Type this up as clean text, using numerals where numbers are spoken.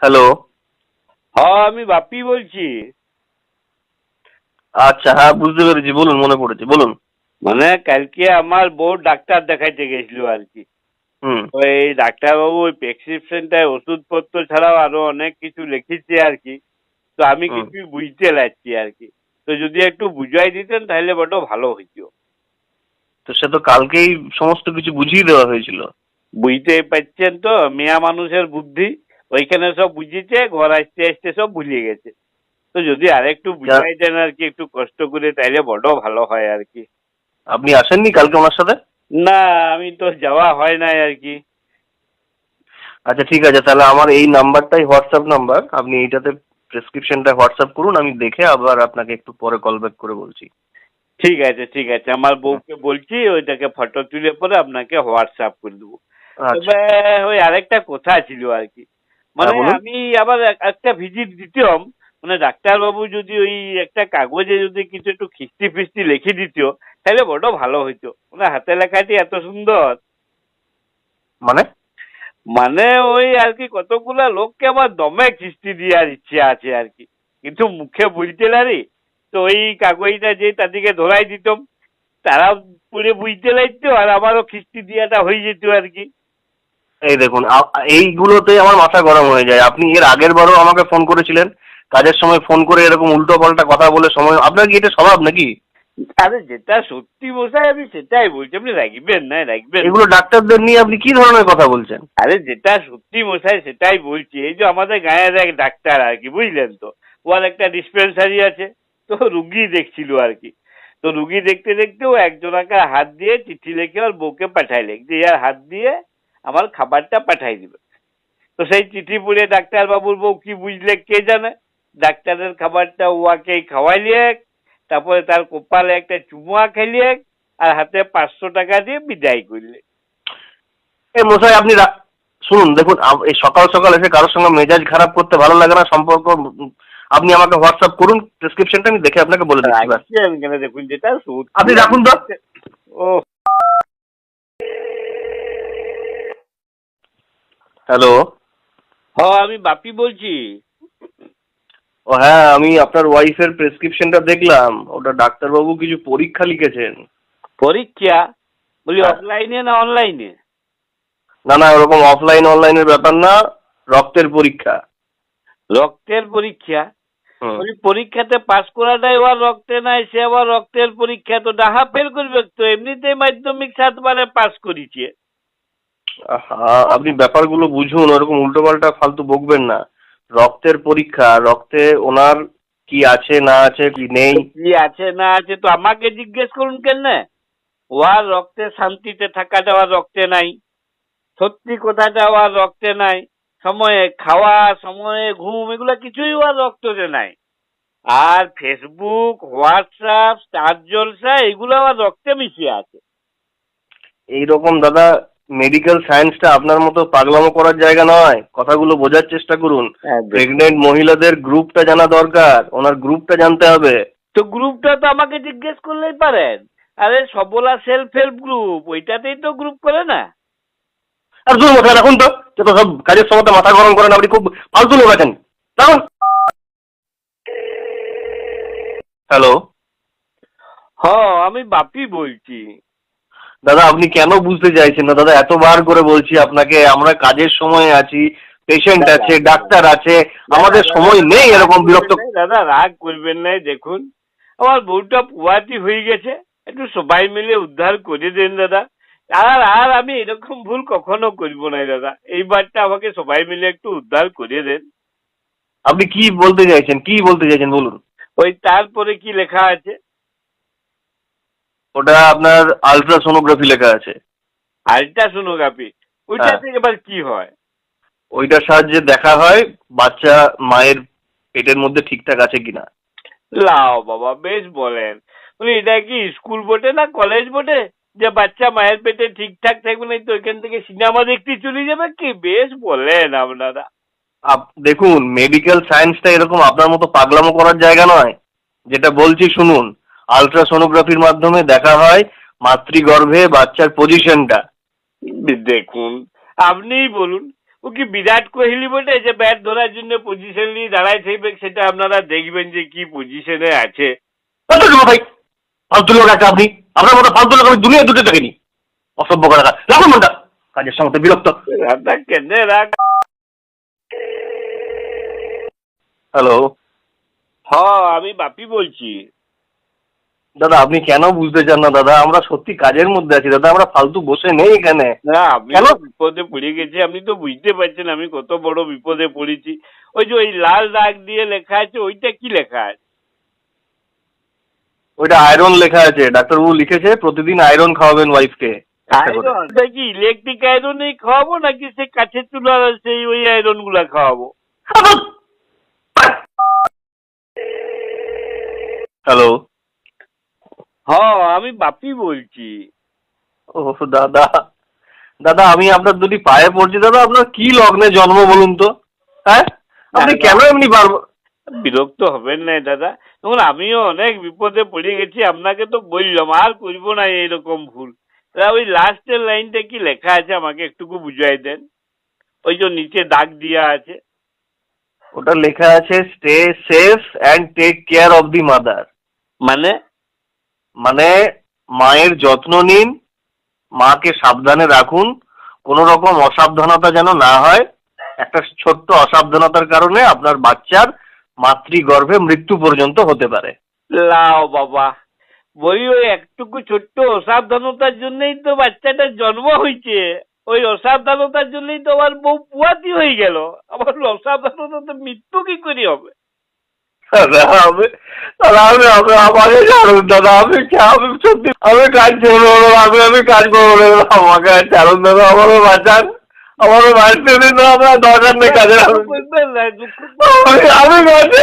Hello. হ্যাঁ, আমি বাপি বলছি। আচ্ছা, হ্যাঁ বুঝতে পেরেছি, বলুন, মনে পড়েছে, বলুন। মানে কালকে আমার বউ ডাক্তার দেখাইতে গেছিল আর কি। হুম। তো এই ডাক্তারবাবু ওই প্রেসক্রিপশনটায় ওষুধপত্র ছাড়াও আরো অনেক কিছু লিখেছে আর কি। তো আমি হুম। কিছুই বুঝতে লাগছি আর কি। তো যদি একটু বুঝাই দিতেন তাহলে বড্ড ভালো হইতো। তো সে তো কালকেই সমস্ত কিছু বুঝিয়ে দেওয়া হয়েছিল। বুঝতেই পারছেন তো, মেয়া মানুষের বুদ্ধি। ওইখানে সব বুঝিয়েছে, ঘর আসতে আসতে সব ভুলিয়ে গেছে। তো যদি আরেকটু যা- বুঝাই দেন আর কি, একটু কষ্ট করে, তাইলে বড্ড ভালো হয় আর কি। আপনি আসেননি কালকে ওনার সাথে? না, আমি তো যাওয়া হয় নাই আর কি। আচ্ছা ঠিক আছে, তাহলে আমার এই নাম্বারটাই হোয়াটসঅ্যাপ নাম্বার, আপনি এইটাতে প্রেসক্রিপশনটা হোয়াটসঅ্যাপ করুন, আমি দেখে আবার আপনাকে একটু পরে কল ব্যাক করে বলছি। ঠিক আছে, ঠিক আছে, আমার হুম। বউকে বলছি ওইটাকে ফটো তুলে পরে আপনাকে হোয়াটসঅ্যাপ করে দেবো। আচ্ছা। তবে ওই আরেকটা কথা ছিল আর কি। হ্যাঁ মানে বলুন। আমি আবার একটা ভিজিট দিতাম। মানে ডাক্তারবাবু যদি ওই একটা কাগজে যদি কিছু একটু খিস্তি ফিস্তি লিখে দিত, তাহলে বড় ভালো হইতো। মানে হাতে লেখাটি এত সুন্দর। মানে? মানে ওই আর কি, কতগুলা লোককে আবার দমে খিস্তি দেওয়ার ইচ্ছে আছে আর কি। কিন্তু মুখে বলতে পারি। তো ওই কাগজটা যে তাদেরকে ধরাই দিতাম, তারা পুরে বুঝতে লাগতো আর আমারও খিস্তি দিয়াটা হয়ে যেত আর কি। এই দেখুন, এইগুলোতে আমার মাথা গরম হয়ে যায়। আপনি এর আগের বারও আমাকে ফোন করেছিলেন, কাজের সময় ফোন করে এরকম উল্টো পাল্টা কথা বলে সময়, আপনার কি এটা স্বভাব নাকি? আরে যেটা সত্যি মশাই আমি সেটাই বলছি, আপনি রাখবেন না, রাখবেন না। এগুলো ডাক্তারদের নিয়ে আপনি কি ধরনের কথা বলছেন? আরে যেটা সত্যি মশাই সেটাই বলছি। এই যে আমাদের গায়ের এক ডাক্তার আর কি, বুঝলেন তো। ওর একটা ডিসপেন্সারি আছে। তো রুগী দেখছিল আর কি। তো রুগী দেখতে দেখতে ও একজনাকে হাত দিয়ে চিঠি লিখে ওর বউকে পাঠাইলে যে ইয়ার হাত দিয়ে আমার খাবারটা পাঠাই দিবে। তো সেই চিঠি পড়ে ডাক্তার বাবুর বউ কি বুঝলে কে জানে। ডাক্তারের খাবারটা ওয়াকেই খাওয়াইলে, তারপরে তার কপালে একটা চুমুয়া খেলিয়ে, আর হাতে 500 টাকা দিয়ে বিদায় করলে। এই মশাই আপনি শুনুন, দেখুন, এই সকাল সকাল এসে কারোর সঙ্গে মেজাজ খারাপ করতে ভালো লাগে না। সম্পর্ক আপনি আমাকে হোয়াটসঅ্যাপ করুন প্রেসক্রিপশনটা, আমি দেখে আপনাকে বলে দিচ্ছি, ব্যাস। রাখছেন কেন, দেখুন যেটা আপনি সত্যি রাখুন তো। ও। হ্যালো। হ্যাঁ, আমি বাপি বলছি। ও হ্যাঁ, আমি আপনার ওয়াইফের প্রেসক্রিপশনটা দেখলাম, ওটা ডাক্তারবাবু কিছু পরীক্ষা লিখেছেন। পরীক্ষা? বলি হ্যাঁ। অফলাইনে না অনলাইনে? না না, ওরকম অফলাইন অনলাইনের ব্যাপার না, রক্তের পরীক্ষা। রক্তের পরীক্ষা? হুম। বলি পরীক্ষাতে পাস করাটাই ওর রক্তে নাই, সে আবার রক্তের পরীক্ষা তো ডাহা ফেল করবে তো। এমনিতেই মাধ্যমিক 7 বারে পাস করেছে। আপনি ব্যাপারগুলো বুঝুন, ওরকম উল্টোপাল্টা ফালতু বকবেন না। রক্তের পরীক্ষা, রক্তে ওনার কি আছে না আছে, কি নেই। কি আছে না আছে তো আমাকে জিজ্ঞেস করুন কেন? ওর রক্তে শান্তিতে থাকাটা ওর রক্তে নাই। সত্যি কথাটা ওর রক্তে নাই। সময়ে খাওয়া, সময়ে ঘুম, এগুলা কিছুই ওর রক্ততে নাই। আর ফেসবুক, হোয়াটসঅ্যাপ, স্টার জলসা, এগুলো ওর রক্তে মিশিয়ে আছে। এইরকম দাদা, মেডিকেল সায়েন্সটা আপনার মতো পাগলামো করার জায়গা নয়, কথাগুলো বোঝার চেষ্টা করুন। হ্যাঁ, প্রেগনেন্ট মহিলাদের গ্রুপটা জানা দরকার, ওনার গ্রুপটা জানতে হবে। তো গ্রুপটা তো আমাকে জিজ্ঞেস করলেই পারেন। আরে সবলা সেলফ হেল্প গ্রুপ, ওইটাতেই তো গ্রুপ করে না। আর শুনুন মশাই, রাখুন তো, যত সব কাজের সময় তো মাথা গরম করেন, আপনি খুব ফালতু লোক আছেন। রাখুন। হ্যালো। হ্যাঁ, আমি বাপি বলছি। দাদা আপনি কেন বুঝতে চাইছেন না দাদা? এতবার করে বলছি আপনাকে, আমরা কাজের সময় আছি, পেশেন্ট দাদা, আছে, ডাক্তার আছে, দাদা, আমাদের দাদা, সময় দাদা, নেই রাগ এরকম বিরক্ত। করবেন নাই, দাদা রাগ করবেন নাই। দেখুন, আমার বউটা পুয়াতি হয়ে গেছে। একটু সবাই মিলে উদ্ধার করে দেন দাদা। আর আর আমি এরকম ভুল কখনো করব না দাদা। এইবারটা আমাকে সবাই মিলে একটু উদ্ধার করে দেন। আপনি কি বলতে চাইছেন, কি বলতে চাইছেন বলুন? ওই তারপরে কি লেখা আছে? ওটা আপনার আলট্রাসোনোগ্রাফি লেখা আছে। আল্ট্রাসোনোগ্রাফি? হ্যাঁ, ওইটাতে এবার কি হয়? ওইটার সাহায্যে দেখা হয় বাচ্চা মায়ের পেটের মধ্যে ঠিকঠাক আছে কিনা। লাও বাবা, বেশ বলেন। বলি এটা কি স্কুল বটে না কলেজ বটে, যে বাচ্চা মায়ের পেটে ঠিকঠাক থাকবে না তো এখান থেকে সিনেমা দেখতে চলে যাবে কি? বেশ বলেন আপনারা। দেখুন, মেডিকেল সায়েন্সটা এরকম আপনার মতো পাগলামো করার জায়গা নয়। যেটা বলছি শুনুন, আলট্রাসোনোগ্রাফির মাধ্যমে দেখা হয় মাতৃগর্ভে বাচ্চার পজিশনটা। দেখুন, আপনিই বলুন। ও কি বিরাট কোহলি বটে যে ব্যাট ধরার জন্য পজিশন নিয়ে দাঁড়ায় থাকবে? সেটা আপনারা দেখবেন যে কি পজিশনে আছে। ভাই ফালতু লোক একটা আপনি, আপনার মতো ফালতু লোক আমি দুনিয়া দুটো দেখিনি। অসভ্য করা রাখুন মনটা, কাজের সঙ্গে বিরক্ত। রাখা কেনে রাখ। হ্যালো আমি বাপি বলছি। দাদা, আপনি কেন বুঝতে চান না দাদা? আমরা সত্যি কাজের মধ্যে আছি দাদা, আমরা ফালতু বসে নেই এখানে। না, আমি কেন? তো বিপদে পড়ে গেছি, আপনি তো বুঝতে পারছেন আমি কত বড় বিপদে পড়েছি। ওই যে ওই লাল দাগ দিয়ে লেখা আছে, ওইটা কি লেখা আছে? ওইটা আয়রন লেখা আছে, ডাক্তারবাবু লিখেছে প্রতিদিন আয়রন খাওয়াবেন ওয়াইফকে। আয়রন? ওটা কি ইলেকট্রিক আয়রনই খাওয়াবো নাকি সে কাঠের চুলার সেই ওই আয়রন গুলা খাওয়াবো? হ্যালো আমি বাপি বলছি। ও দাদা, দাদা আমি আপনার দুটি পায়ে পড়ছি দাদা, আপনার কি লগ্নে জন্ম বলুন তো? হ্যাঁ, আপনি দাদা, কেন এমনি বারবার? বিরক্ত হবেন না দাদা, তখন আমিও অনেক বিপদে পড়ে গেছি, আপনাকে তো বললাম আর করবো না এইরকম ভুল। দাদা ওই লাস্টের লাইনটা কি লেখা আছে আমাকে একটুকু বুঝাই দেন, ওই যে নিচে দাগ দেওয়া আছে। ওটা লেখা আছে stay safe and take care of the mother. মানে? মানে মায়ের যত্ন নিন, মাকে সাবধানে রাখুন, কোনো রকম অসাবধানতা যেন না হয়। একটা ছোট্ট অসাবধানতার কারণে আপনার বাচ্চার মাতৃগর্ভে মৃত্যু পর্যন্ত হতে পারে। লাও বাবা, বলি ওই একটুকু ছোট্ট অসাবধানতার জন্যই তো বাচ্চাটার জন্ম হয়েছে, ওই অসাবধানতার জন্যই তো আমার বউ পুয়াতি হয়ে গেল, আমার অসাবধানতা মৃত্যু কি করে হবে? দাদা আমি আমাকে ছাড়ুন দাদা, আমি সত্যি আমি কাজ করবো না, আমি কাজ করবো না, আমাকে ছাড়ুন দাদা, আমারও বাঁচান, আমারও বাঁচতে দিন, আপনার দরকার নেই কাজের। করবেন না, দুঃখ আমি বাঁচি।